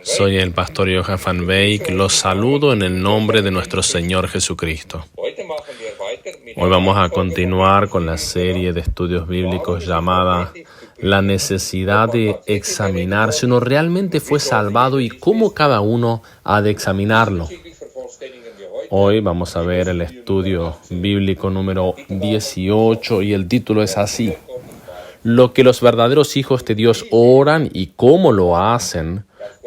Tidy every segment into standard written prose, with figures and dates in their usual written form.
Soy el pastor Johan van Beek. Los saludo en el nombre de nuestro Señor Jesucristo. Hoy vamos a continuar con la serie de estudios bíblicos llamada La necesidad de examinar si uno realmente fue salvado y cómo cada uno ha de examinarlo. Hoy vamos a ver el estudio bíblico número 18 y el título es así: Lo que los verdaderos hijos de Dios oran y cómo lo hacen,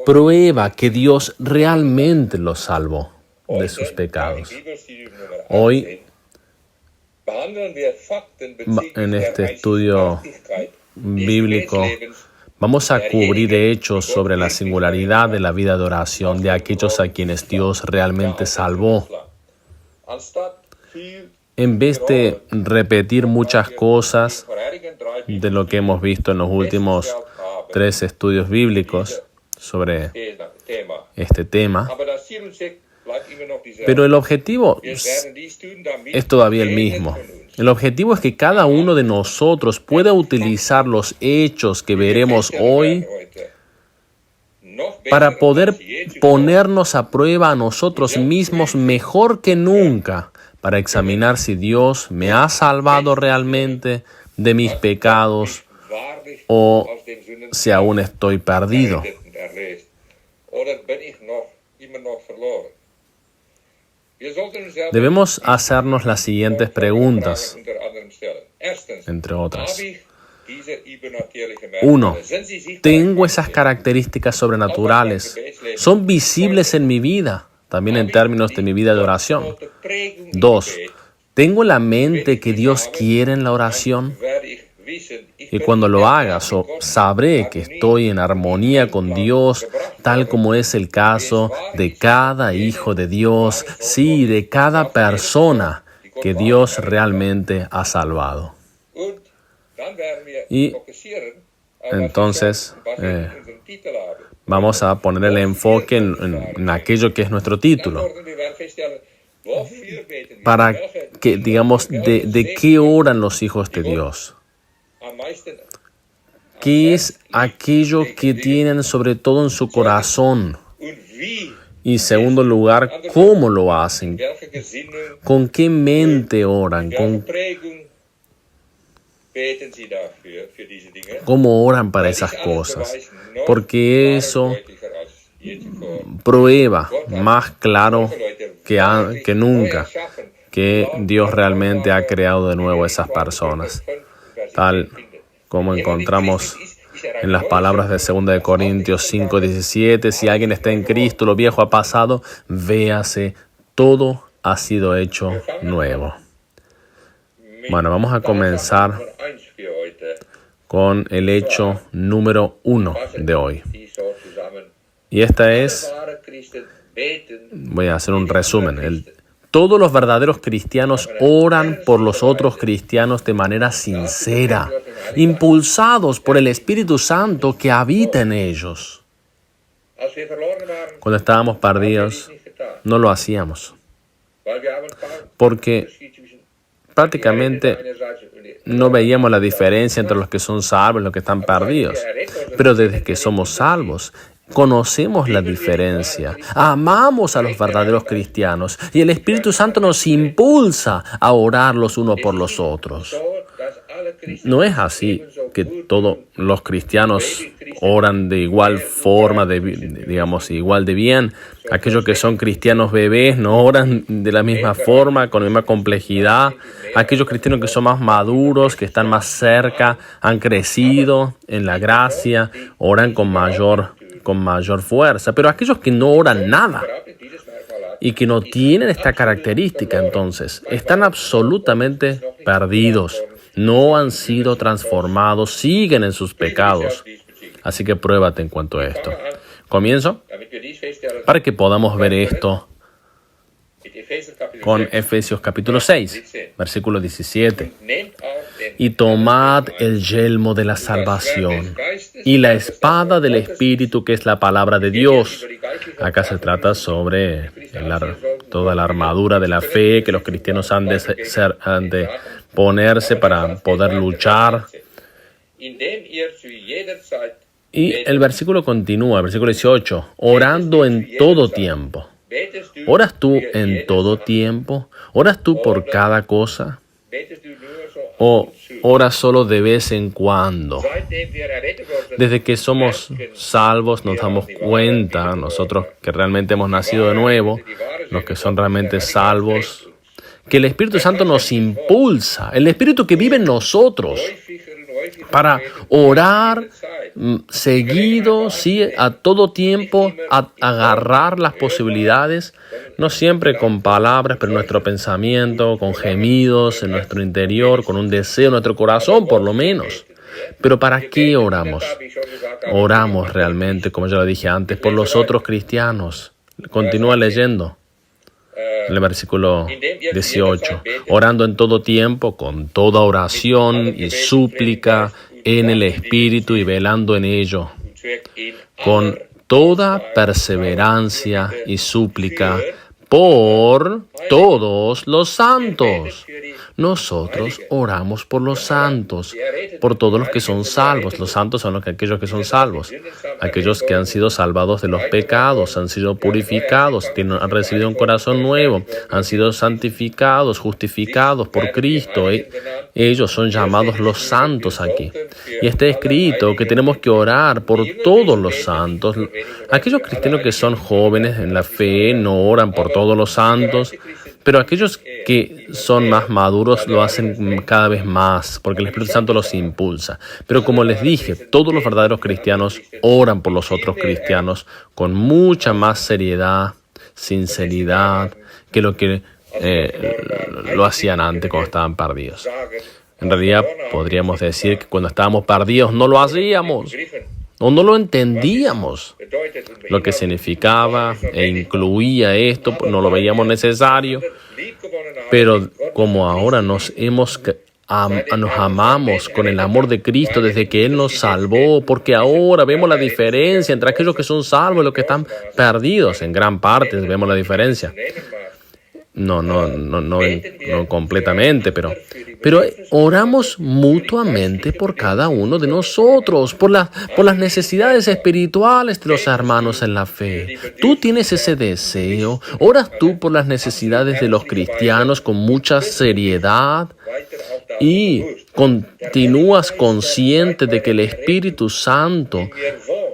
prueba que Dios realmente los salvó de sus pecados. Hoy, en este estudio bíblico, vamos a cubrir hechos sobre la singularidad de la vida de oración de aquellos a quienes Dios realmente salvó. En vez de repetir muchas cosas de lo que hemos visto en los últimos 3 estudios bíblicos sobre este tema, pero el objetivo es todavía el mismo. El objetivo es que cada uno de nosotros pueda utilizar los hechos que veremos hoy para poder ponernos a prueba a nosotros mismos mejor que nunca, para examinar si Dios me ha salvado realmente de mis pecados o si aún estoy perdido. Debemos hacernos las siguientes preguntas, entre otras. 1. ¿Tengo esas características sobrenaturales? ¿Son visibles en mi vida? También en términos de mi vida de oración. 2. ¿Tengo la mente que Dios quiere en la oración? Y cuando lo haga, sabré que estoy en armonía con Dios, tal como es el caso de cada hijo de Dios, sí, de cada persona que Dios realmente ha salvado. Y entonces vamos a poner el enfoque en aquello que es nuestro título. Para que, digamos, de qué oran los hijos de Dios. ¿Qué es aquello que tienen sobre todo en su corazón? Y en segundo lugar, ¿cómo lo hacen? ¿Con qué mente oran? ¿Cómo oran para esas cosas? Porque eso prueba más claro que nunca que Dios realmente ha creado de nuevo a esas personas. Tal como encontramos en las palabras de 2 Corintios 5:17, si alguien está en Cristo, lo viejo ha pasado, véase, todo ha sido hecho nuevo. Bueno, vamos a comenzar con el hecho número 1 de hoy. Y esta es, voy a hacer un resumen. Todos los verdaderos cristianos oran por los otros cristianos de manera sincera, impulsados por el Espíritu Santo que habita en ellos. Cuando estábamos perdidos, no lo hacíamos, porque prácticamente no veíamos la diferencia entre los que son salvos y los que están perdidos. Pero desde que somos salvos, conocemos la diferencia, amamos a los verdaderos cristianos y el Espíritu Santo nos impulsa a orar los unos por los otros. No es así que todos los cristianos oran de igual forma, igual de bien. Aquellos que son cristianos bebés no oran de la misma forma, con la misma complejidad. Aquellos cristianos que son más maduros, que están más cerca, han crecido en la gracia, oran con mayor fuerza. Pero aquellos que no oran nada y que no tienen esta característica, entonces, están absolutamente perdidos. No han sido transformados, siguen en sus pecados. Así que pruébate en cuanto a esto. Comienzo para que podamos ver esto con Efesios capítulo 6, versículo 17. Y tomad el yelmo de la salvación y la espada del Espíritu, que es la palabra de Dios. Acá se trata sobre toda la armadura de la fe que los cristianos han de ponerse para poder luchar Y el versículo continúa, el versículo 18, orando en todo tiempo. ¿Oras tú en todo tiempo? ¿Oras tú por cada cosa? ¿O oras solo de vez en cuando? Desde que somos salvos nos damos cuenta, nosotros que realmente hemos nacido de nuevo, los que son realmente salvos, que el Espíritu Santo nos impulsa, el Espíritu que vive en nosotros, para orar seguido, sí, a todo tiempo, a agarrar las posibilidades, no siempre con palabras, pero en nuestro pensamiento, con gemidos en nuestro interior, con un deseo en nuestro corazón, por lo menos. Pero ¿para qué oramos? Oramos realmente, como ya lo dije antes, por los otros cristianos. Continúa leyendo. En el versículo 18, orando en todo tiempo, con toda oración y súplica en el Espíritu y velando en ello, con toda perseverancia y súplica por todos los santos. Nosotros oramos por los santos, por todos los que son salvos. Los santos son aquellos que son salvos, aquellos que han sido salvados de los pecados, han sido purificados, han recibido un corazón nuevo, han sido santificados, justificados por Cristo. Ellos son llamados los santos aquí. Y está escrito que tenemos que orar por todos los santos. Aquellos cristianos que son jóvenes en la fe no oran por todos los santos, pero aquellos que son más maduros lo hacen cada vez más, porque el Espíritu Santo los impulsa. Pero como les dije, todos los verdaderos cristianos oran por los otros cristianos con mucha más seriedad, sinceridad, que lo que lo hacían antes cuando estaban perdidos. En realidad, podríamos decir que cuando estábamos perdidos no lo hacíamos, o no lo entendíamos, lo que significaba e incluía esto, no lo veíamos necesario. Pero como ahora nos amamos con el amor de Cristo desde que Él nos salvó, porque ahora vemos la diferencia entre aquellos que son salvos y los que están perdidos. En gran parte vemos la diferencia. No completamente, pero oramos mutuamente por cada uno de nosotros, por las necesidades espirituales de los hermanos en la fe. Tú tienes ese deseo, oras tú por las necesidades de los cristianos con mucha seriedad y continúas consciente de que el Espíritu Santo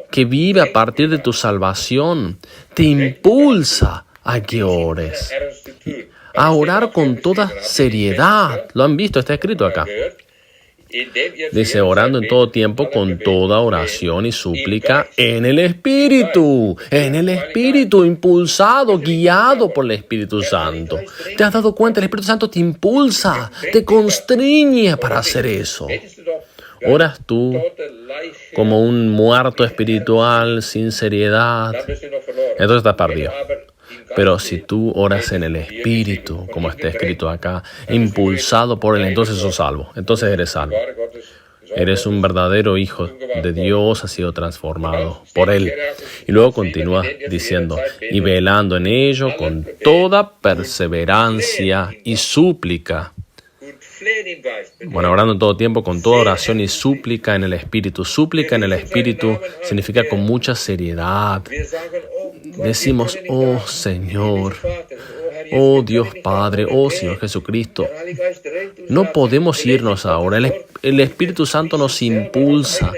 que vive a partir de tu salvación te impulsa a que ores, a orar con toda seriedad. Lo han visto, está escrito acá. Dice, orando en todo tiempo con toda oración y súplica en el Espíritu, impulsado, guiado por el Espíritu Santo. ¿Te has dado cuenta? El Espíritu Santo te impulsa, te constriñe para hacer eso. ¿Oras tú como un muerto espiritual, sin seriedad? Entonces estás perdido. Pero si tú oras en el Espíritu, como está escrito acá, impulsado por Él, entonces sos salvo. Entonces eres salvo. Eres un verdadero hijo de Dios, has sido transformado por Él. Y luego continúa diciendo, y velando en ello con toda perseverancia y súplica. Bueno, orando en todo tiempo, con toda oración y súplica en el Espíritu. Súplica en el Espíritu significa con mucha seriedad. Decimos, oh Señor, oh Dios Padre, oh Señor Jesucristo. No podemos irnos ahora. El Espíritu Santo nos impulsa.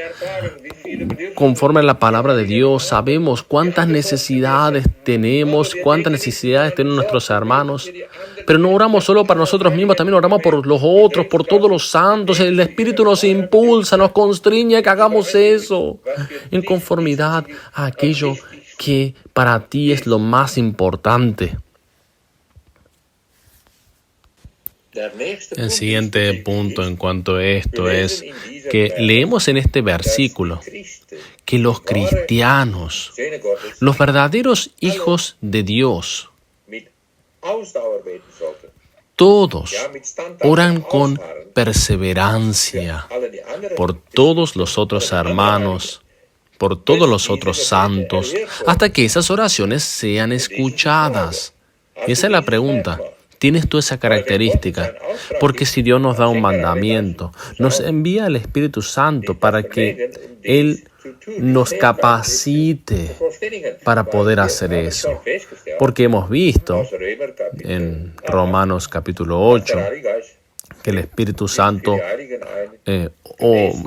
Conforme a la palabra de Dios, sabemos cuántas necesidades tenemos nuestros hermanos. Pero no oramos solo para nosotros mismos, también oramos por los otros, por todos los santos. El Espíritu nos impulsa, nos constriñe a que hagamos eso en conformidad a aquello que para ti es lo más importante. El siguiente punto en cuanto a esto es que leemos en este versículo que los cristianos, los verdaderos hijos de Dios, todos oran con perseverancia por todos los otros hermanos, por todos los otros santos, hasta que esas oraciones sean escuchadas. Y esa es la pregunta. ¿Tienes tú esa característica? Porque si Dios nos da un mandamiento, nos envía el Espíritu Santo para que Él nos capacite para poder hacer eso. Porque hemos visto en Romanos capítulo 8 que el Espíritu Santo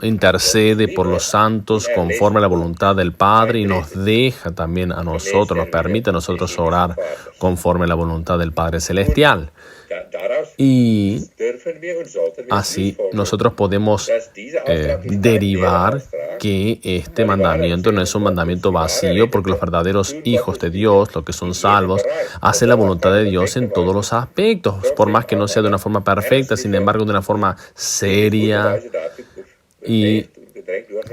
intercede por los santos conforme a la voluntad del Padre y nos deja también a nosotros, nos permite a nosotros orar conforme a la voluntad del Padre Celestial. Y así nosotros podemos derivar que este mandamiento no es un mandamiento vacío, porque los verdaderos hijos de Dios, los que son salvos, hacen la voluntad de Dios en todos los aspectos, por más que no sea de una forma perfecta, sin embargo de una forma seria y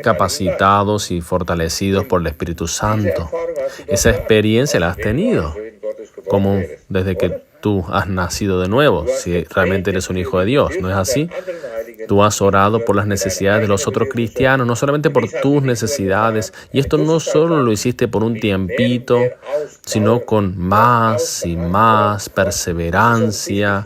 capacitados y fortalecidos por el Espíritu Santo. Esa experiencia la has tenido, como desde que tú has nacido de nuevo, si realmente eres un hijo de Dios, ¿no es así? Tú has orado por las necesidades de los otros cristianos, no solamente por tus necesidades, y esto no solo lo hiciste por un tiempito, sino con más y más perseverancia.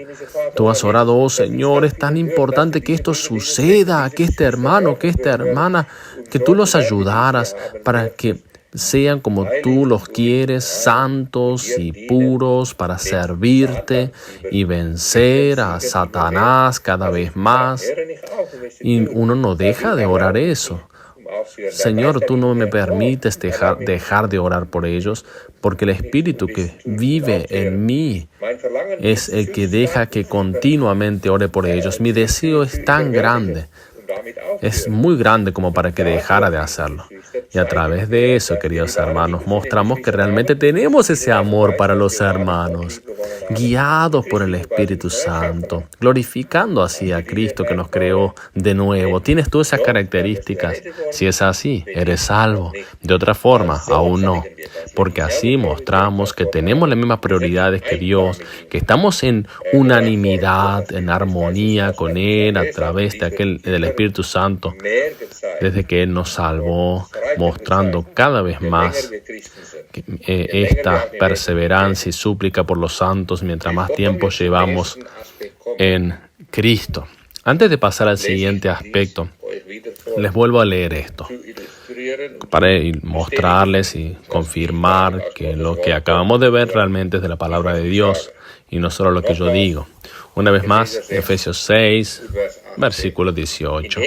Tú has orado, oh Señor, es tan importante que esto suceda, que este hermano, que esta hermana, que tú los ayudaras para que sean como tú los quieres, santos y puros para servirte y vencer a Satanás cada vez más. Y uno no deja de orar eso. Señor, tú no me permites dejar de orar por ellos, porque el Espíritu que vive en mí es el que deja que continuamente ore por ellos. Mi deseo es tan grande. Es muy grande como para que dejara de hacerlo. Y a través de eso, queridos hermanos, mostramos que realmente tenemos ese amor para los hermanos, guiados por el Espíritu Santo, glorificando así a Cristo que nos creó de nuevo. ¿Tienes tú esas características? Si es así, eres salvo. De otra forma, aún no. Porque así mostramos que tenemos las mismas prioridades que Dios, que estamos en unanimidad, en armonía con Él a través del Espíritu Santo, desde que Él nos salvó, mostrando cada vez más esta perseverancia y súplica por los santos mientras más tiempo llevamos en Cristo. Antes de pasar al siguiente aspecto, les vuelvo a leer esto para mostrarles y confirmar que lo que acabamos de ver realmente es de la palabra de Dios y no solo lo que yo digo. Una vez más, Efesios 6, versículo 18.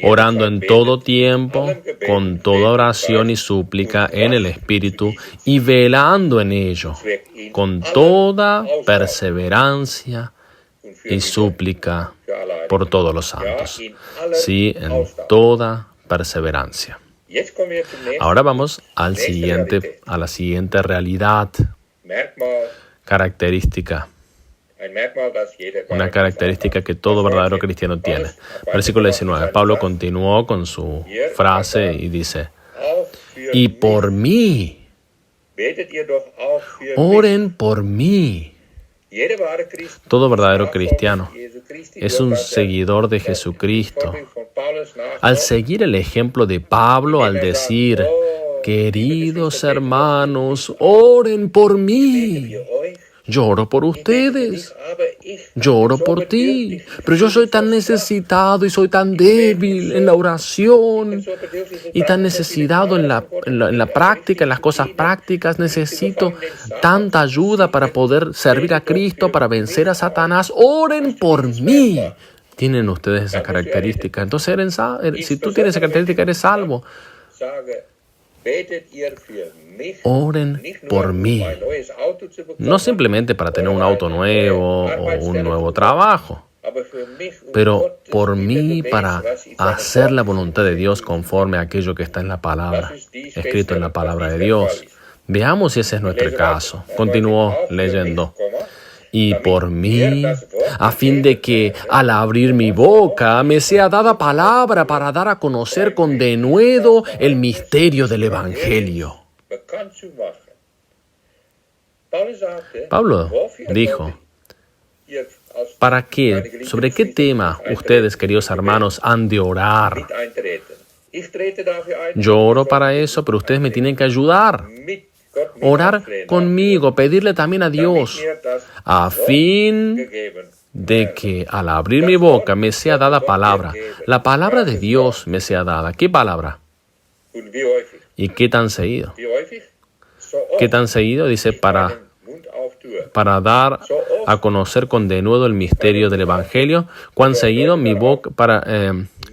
Orando en todo tiempo, con toda oración y súplica en el Espíritu, y velando en ello, con toda perseverancia y súplica por todos los santos. Sí, en toda perseverancia. Ahora vamos a la siguiente realidad, característica. Una característica que todo verdadero cristiano tiene. Versículo 19. Pablo continuó con su frase y dice: y por mí, oren por mí. Todo verdadero cristiano es un seguidor de Jesucristo. Al seguir el ejemplo de Pablo, al decir: queridos hermanos, oren por mí. Yo oro por ustedes, yo oro por ti, pero yo soy tan necesitado y soy tan débil en la oración y tan necesitado en la práctica, en las cosas prácticas. Necesito tanta ayuda para poder servir a Cristo, para vencer a Satanás. Oren por mí. ¿Tienen ustedes esa característica? Entonces, si tú tienes esa característica, eres salvo. Oren por mí, no simplemente para tener un auto nuevo o un nuevo trabajo, pero por mí para hacer la voluntad de Dios conforme a aquello que está en la palabra, escrito en la palabra de Dios. Veamos si ese es nuestro caso. Continuó leyendo. Y por mí, a fin de que al abrir mi boca me sea dada palabra para dar a conocer con denuedo el misterio del Evangelio. Pablo dijo: ¿para qué? ¿Sobre qué tema ustedes, queridos hermanos, han de orar? Yo oro para eso, pero ustedes me tienen que ayudar. Orar conmigo, pedirle también a Dios, a fin de que al abrir mi boca me sea dada palabra. La palabra de Dios me sea dada. ¿Qué palabra? ¿Y qué tan seguido? ¿Qué tan seguido? Dice, para dar a conocer con denuedo el misterio del Evangelio. ¿Cuán seguido? Mi boca,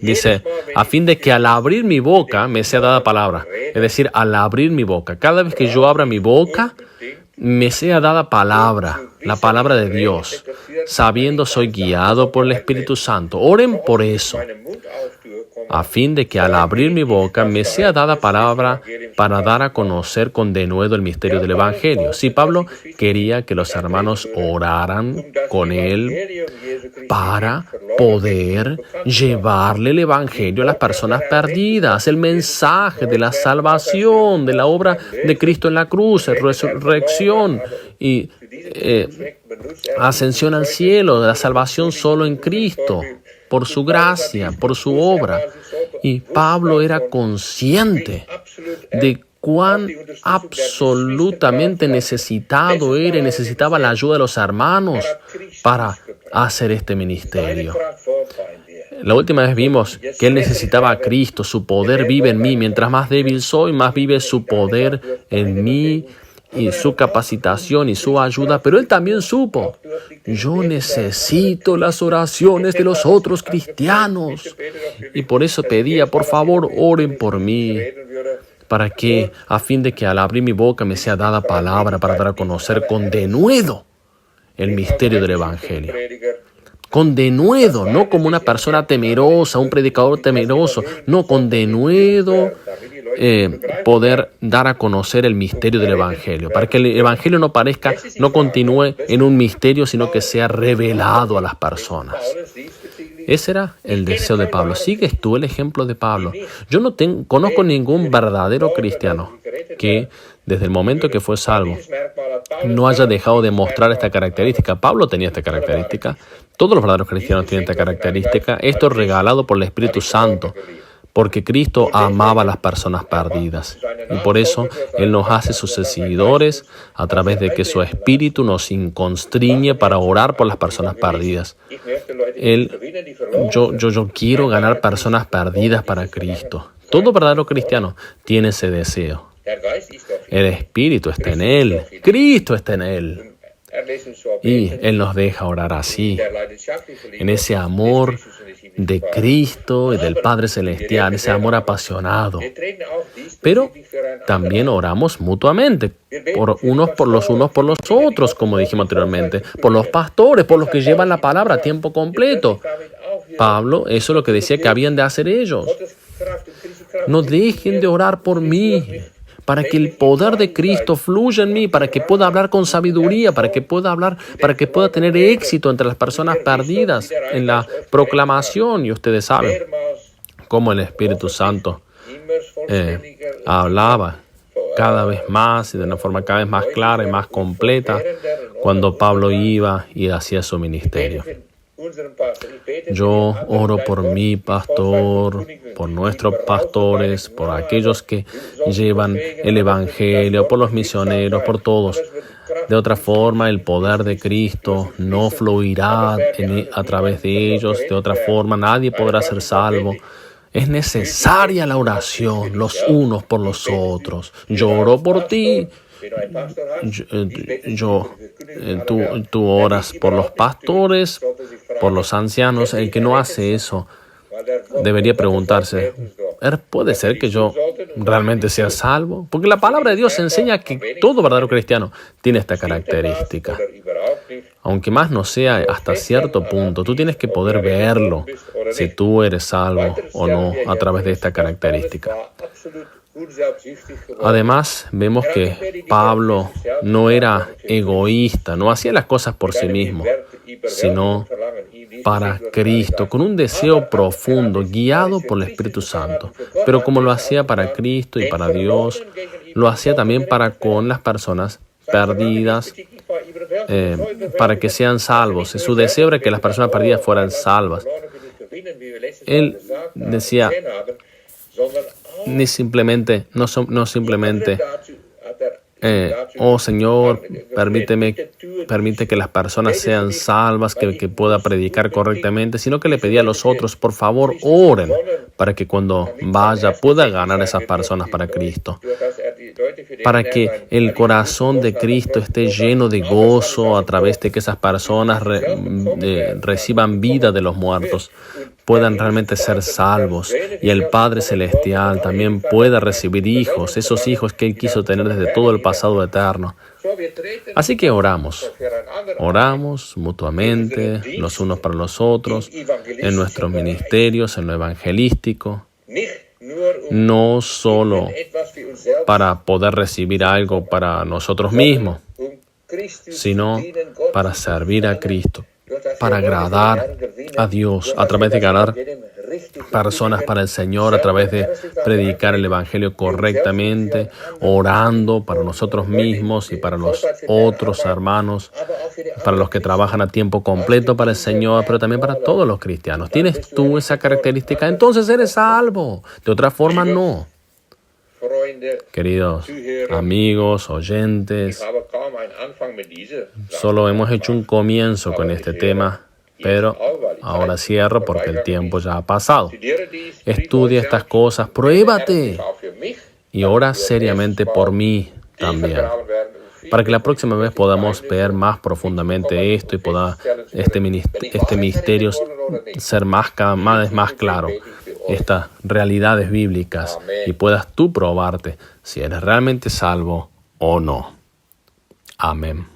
dice, a fin de que al abrir mi boca me sea dada palabra. Es decir, al abrir mi boca. Cada vez que yo abra mi boca, me sea dada palabra, la palabra de Dios, sabiendo soy guiado por el Espíritu Santo. Oren por eso, a fin de que al abrir mi boca me sea dada palabra para dar a conocer con denuedo el misterio del Evangelio. Si Pablo quería que los hermanos oraran con él para poder llevarle el Evangelio a las personas perdidas, el mensaje de la salvación, de la obra de Cristo en la cruz, resurrección y ascensión al cielo, de la salvación solo en Cristo, por su gracia, por su obra. Y Pablo era consciente de cuán absolutamente necesitado era y necesitaba la ayuda de los hermanos para hacer este ministerio. La última vez vimos que él necesitaba a Cristo, su poder vive en mí. Mientras más débil soy, más vive su poder en mí y su capacitación y su ayuda. Pero él también supo, yo necesito las oraciones de los otros cristianos. Y por eso pedía, por favor, oren por mí, para que, a fin de que al abrir mi boca me sea dada palabra para dar a conocer con denuedo el misterio del Evangelio. Con denuedo, no como una persona temerosa, un predicador temeroso, no, con denuedo poder dar a conocer el misterio del Evangelio, para que el Evangelio no continúe en un misterio, sino que sea revelado a las personas. Ese era el deseo de Pablo. ¿Sigues tú el ejemplo de Pablo? Yo no conozco ningún verdadero cristiano que desde el momento que fue salvo no haya dejado de mostrar esta característica. Pablo tenía esta característica. Todos los verdaderos cristianos tienen esta característica. Esto es regalado por el Espíritu Santo, porque Cristo amaba a las personas perdidas. Y por eso Él nos hace sus seguidores a través de que su Espíritu nos inconstriñe para orar por las personas perdidas. Yo quiero ganar personas perdidas para Cristo. Todo verdadero cristiano tiene ese deseo. El Espíritu está en Él. Cristo está en Él. Y Él nos deja orar así, en ese amor de Cristo y del Padre Celestial, ese amor apasionado. Pero también oramos mutuamente, por los unos por los otros, como dijimos anteriormente, por los pastores, por los que llevan la palabra a tiempo completo. Pablo, eso es lo que decía que habían de hacer ellos. No dejen de orar por mí, para que el poder de Cristo fluya en mí, para que pueda hablar con sabiduría, para que pueda tener éxito entre las personas perdidas en la proclamación. Y ustedes saben cómo el Espíritu Santo hablaba cada vez más y de una forma cada vez más clara y más completa cuando Pablo iba y hacía su ministerio. Yo oro por mi pastor, por nuestros pastores, por aquellos que llevan el Evangelio, por los misioneros, por todos. De otra forma, el poder de Cristo no fluirá a través de ellos. De otra forma, nadie podrá ser salvo. Es necesaria la oración, los unos por los otros. Yo oro por ti. Tú oras por los pastores, por los ancianos. El que no hace eso debería preguntarse, ¿puede ser que yo realmente sea salvo? Porque la palabra de Dios enseña que todo verdadero cristiano tiene esta característica. Aunque más no sea hasta cierto punto, tú tienes que poder verlo si tú eres salvo o no a través de esta característica. Además, vemos que Pablo no era egoísta, no hacía las cosas por sí mismo, sino para Cristo, con un deseo profundo, guiado por el Espíritu Santo. Pero como lo hacía para Cristo y para Dios, lo hacía también para con las personas perdidas, para que sean salvos. Su deseo era que las personas perdidas fueran salvas. Él decía, no simplemente oh Señor, permite que las personas sean salvas, que pueda predicar correctamente, sino que le pedí a los otros, por favor, oren para que cuando vaya pueda ganar a esas personas para Cristo, para que el corazón de Cristo esté lleno de gozo a través de que esas personas reciban vida de los muertos, puedan realmente ser salvos, y el Padre Celestial también pueda recibir hijos, esos hijos que Él quiso tener desde todo el pasado eterno. Así que oramos mutuamente, los unos para los otros, en nuestros ministerios, en lo evangelístico, no solo para poder recibir algo para nosotros mismos, sino para servir a Cristo, para agradar a Dios, a través de ganar personas para el Señor, a través de predicar el Evangelio correctamente, orando para nosotros mismos y para los otros hermanos, para los que trabajan a tiempo completo para el Señor, pero también para todos los cristianos. ¿Tienes tú esa característica? Entonces eres salvo. De otra forma, no. Queridos amigos, oyentes, solo hemos hecho un comienzo con este tema, pero ahora cierro porque el tiempo ya ha pasado. Estudia estas cosas, pruébate y ora seriamente por mí también, para que la próxima vez podamos ver más profundamente esto y pueda este misterio ser más claro, estas realidades bíblicas, y puedas tú probarte si eres realmente salvo o no. Amén.